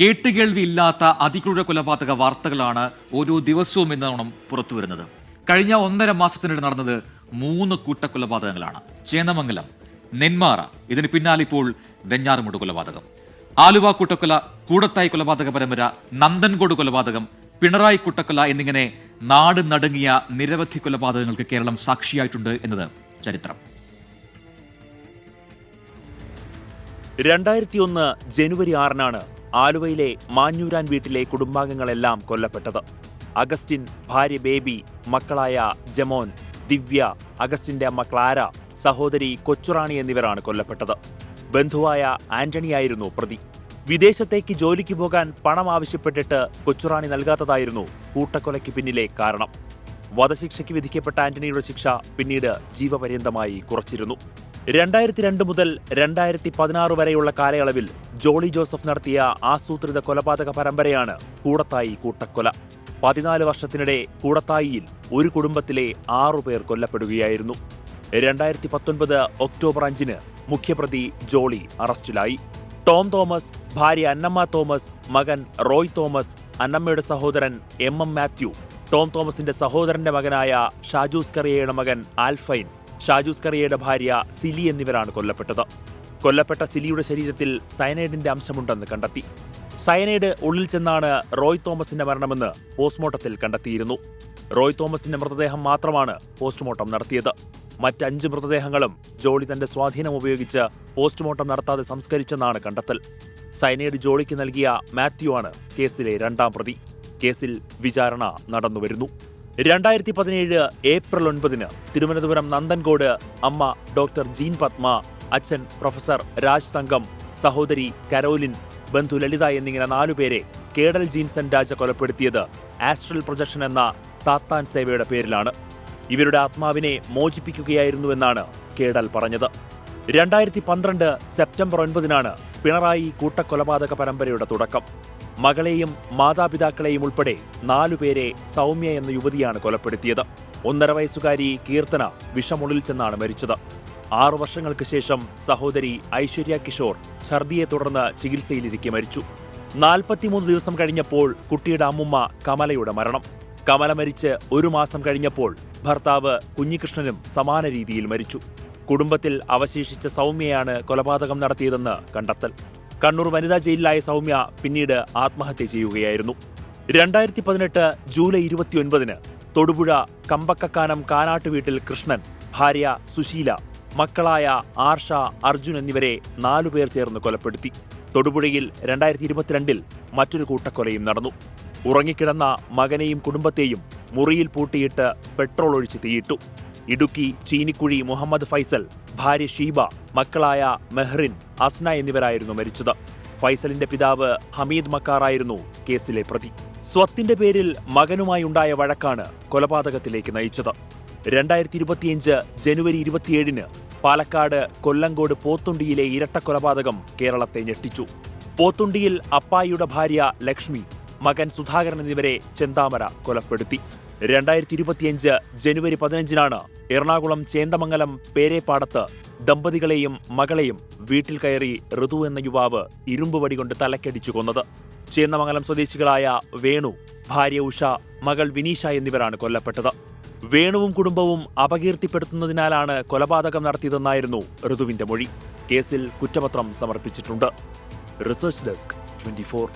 കേട്ടുകേൾവിയില്ലാത്ത അതിക്രൂര കൊലപാതക വാർത്തകളാണ് ഓരോ ദിവസവും എന്നോണം പുറത്തുവരുന്നത്. കഴിഞ്ഞ 1.5 മാസത്തിനിടെ നടന്നത് 3 കൂട്ടക്കൊലപാതകങ്ങളാണ്. ചേന്നമംഗലം, നെന്മാറ, ഇതിന് പിന്നാലെ ഇപ്പോൾ വെഞ്ഞാറമൂട് കൊലപാതകം, ആലുവ കൂട്ടക്കൊല, കൂടത്തായി കൊലപാതക പരമ്പര, നന്ദൻകോട് കൊലപാതകം, പിണറായി കൂട്ടക്കൊല എന്നിങ്ങനെ നാട് നടുങ്ങിയ നിരവധി കൊലപാതകങ്ങൾക്ക് കേരളം സാക്ഷിയായിട്ടുണ്ട് എന്നത് ചരിത്രം. 2001 ജനുവരി 6-നാണ് ആലുവയിലെ മാഞ്ഞൂരാൻ വീട്ടിലെ കുടുംബാംഗങ്ങളെല്ലാം കൊല്ലപ്പെട്ടത്. അഗസ്റ്റിൻ, ഭാര്യ ബേബി, മക്കളായ ജമോൻ, ദിവ്യ, അഗസ്റ്റിന്റെ അമ്മ ക്ലാര, സഹോദരി കൊച്ചുറാണി എന്നിവരാണ് കൊല്ലപ്പെട്ടത്. ബന്ധുവായ ആന്റണിയായിരുന്നു പ്രതി. വിദേശത്തേക്ക് ജോലിക്ക് പോകാൻ പണം ആവശ്യപ്പെട്ടിട്ട് കൊച്ചുറാണി നൽകാത്തതായിരുന്നു കൂട്ടക്കൊലയ്ക്ക് പിന്നിലെ കാരണം. വധശിക്ഷയ്ക്ക് വിധിക്കപ്പെട്ട ആന്റണിയുടെ ശിക്ഷ പിന്നീട് ജീവപര്യന്തമായി കുറച്ചിരുന്നു. 2002 മുതൽ 2016 വരെയുള്ള കാലയളവിൽ ജോളി ജോസഫ് നടത്തിയ ആസൂത്രിത കൊലപാതക പരമ്പരയാണ് കൂടത്തായി കൂട്ടക്കൊല. 14 വർഷത്തിനിടെ കൂടത്തായിയിൽ ഒരു കുടുംബത്തിലെ 6 പേർ കൊല്ലപ്പെടുകയായിരുന്നു. 2019 ഒക്ടോബർ 5-ന് മുഖ്യപ്രതി ജോളി അറസ്റ്റിലായി. ടോം തോമസ്, ഭാര്യ അന്നമ്മ തോമസ്, മകൻ റോയ് തോമസ്, അന്നമ്മയുടെ സഹോദരൻ എം മാത്യു, ടോം തോമസിന്റെ സഹോദരന്റെ മകനായ ഷാജൂസ് കറിയയുടെ മകൻ ആൽഫൈൻ, ഷാജൂസ് കറിയയുടെ ഭാര്യ സിലി എന്നിവരാണ് കൊല്ലപ്പെട്ടത്. കൊല്ലപ്പെട്ട സിലിയുടെ ശരീരത്തിൽ സയനൈഡിന്റെ അംശമുണ്ടെന്ന് കണ്ടെത്തി. സയനൈഡ് ഉള്ളിൽ ചെന്നാണ് റോയ് തോമസിന്റെ മരണമെന്ന് പോസ്റ്റ്മോർട്ടത്തിൽ കണ്ടെത്തിയിരുന്നു. റോയ് തോമസിന്റെ മൃതദേഹം മാത്രമാണ് പോസ്റ്റ്മോർട്ടം നടത്തിയത്. മറ്റ് 5 മൃതദേഹങ്ങളും ജോളി തന്റെ സ്വാധീനം ഉപയോഗിച്ച് പോസ്റ്റ്മോർട്ടം നടത്താതെ സംസ്കരിച്ചെന്നാണ് കണ്ടെത്തൽ. സയനൈഡ് ജോളിക്ക് നൽകിയ മാത്യു ആണ് കേസിലെ 2ാം പ്രതി. കേസിൽ വിചാരണ നടന്നുവരുന്നു. 2017 ഏപ്രിൽ 9-ന് തിരുവനന്തപുരം നന്ദൻകോട് അമ്മ ഡോക്ടർ ജീൻ പത്മ, അച്ഛൻ പ്രൊഫസർ രാജ് തങ്കം, സഹോദരി കരോലിൻ, ബന്ധു ലളിത എന്നിങ്ങനെ 4 പേരെ കേഡൽ ജീൻസൺ രാജ കൊലപ്പെടുത്തിയത് ആസ്ട്രൽ പ്രൊജക്ഷൻ എന്ന സാത്താൻ സേവയുടെ പേരിലാണ്. ഇവരുടെ ആത്മാവിനെ മോചിപ്പിക്കുകയായിരുന്നുവെന്നാണ് കേഡൽ പറഞ്ഞത്. 2012 സെപ്റ്റംബർ 9-നാണ് പിണറായി കൂട്ടക്കൊലപാതക പരമ്പരയുടെ തുടക്കം. മകളെയും മാതാപിതാക്കളെയും ഉൾപ്പെടെ 4 പേരെ സൗമ്യ എന്ന യുവതിയാണ് കൊലപ്പെടുത്തിയത്. 1.5 വയസ്സുകാരി കീർത്തന വിഷമുള്ളിൽ ചെന്നാണ് മരിച്ചത്. 6 വർഷങ്ങൾക്ക് ശേഷം സഹോദരി ഐശ്വര്യ കിഷോർ ഛർദിയെ തുടർന്ന് ചികിത്സയിലിരിക്കെ മരിച്ചു. 43 ദിവസം കഴിഞ്ഞപ്പോൾ കുട്ടിയുടെ അമ്മുമ്മ കമലയുടെ മരണം. കമല മരിച്ച് 1 മാസം കഴിഞ്ഞപ്പോൾ ഭർത്താവ് കുഞ്ഞികൃഷ്ണനും സമാന രീതിയിൽ മരിച്ചു. കുടുംബത്തിൽ അവശേഷിച്ച സൗമ്യയാണ് കൊലപാതകം നടത്തിയതെന്ന് കണ്ടെത്തൽ. കണ്ണൂർ വനിതാ ജയിലിലായ സൗമ്യ പിന്നീട് ആത്മഹത്യ ചെയ്യുകയായിരുന്നു. 2018 ജൂലൈ 29-ന് തൊടുപുഴ കമ്പക്കക്കാനം കാനാട്ട് വീട്ടിൽ കൃഷ്ണൻ, ഭാര്യ സുശീല, മക്കളായ ആർഷ, അർജുൻ എന്നിവരെ 4 പേർ ചേർന്ന് കൊലപ്പെടുത്തി. തൊടുപുഴയിൽ 2022-ൽ മറ്റൊരു കൂട്ടക്കൊലയും നടന്നു. ഉറങ്ങിക്കിടന്ന മകനെയും കുടുംബത്തെയും മുറിയിൽ പൂട്ടിയിട്ട് പെട്രോൾ ഒഴിച്ച് തീയിട്ടു. ഇടുക്കി ചീനിക്കുഴി മുഹമ്മദ് ഫൈസൽ, ഭാര്യ ഷീബ, മക്കളായ മെഹ്റിൻ, അസ്ന എന്നിവരായിരുന്നു മരിച്ചത്. ഫൈസലിന്റെ പിതാവ് ഹമീദ് മക്കാറായിരുന്നു കേസിലെ പ്രതി. സ്വത്തിന്റെ പേരിൽ മകനുമായി ഉണ്ടായ വഴക്കാണ് കൊലപാതകത്തിലേക്ക് നയിച്ചത്. 2025 ജനുവരി 27-ന് പാലക്കാട് കൊല്ലങ്കോട് പോത്തുണ്ടിയിലെ ഇരട്ടക്കൊലപാതകം കേരളത്തെ ഞെട്ടിച്ചു. പോത്തുണ്ടിയിൽ അപ്പായിയുടെ ഭാര്യ ലക്ഷ്മി, മകൻ സുധാകരൻ എന്നിവരെ ചെന്താമര കൊലപ്പെടുത്തി. 2025 ജനുവരി 15-നാണ് എറണാകുളം ചേന്ദമംഗലം പേരേപ്പാടത്ത് ദമ്പതികളെയും മകളെയും വീട്ടിൽ കയറി ഋതു എന്ന യുവാവ് ഇരുമ്പുവടി കൊണ്ട് തലക്കടിച്ചു കൊന്നത്. ചേന്ദമംഗലം സ്വദേശികളായ വേണു, ഭാര്യ ഉഷ, മകൾ വിനീഷ എന്നിവരാണ് കൊല്ലപ്പെട്ടത്. വേണുവും കുടുംബവും അപകീർത്തിപ്പെടുത്തുന്നതിനാലാണ് കൊലപാതകം നടത്തിയതെന്നായിരുന്നു ഋതുവിന്റെ മൊഴി. കേസിൽ കുറ്റപത്രം സമർപ്പിച്ചിട്ടുണ്ട്. Research desk 24.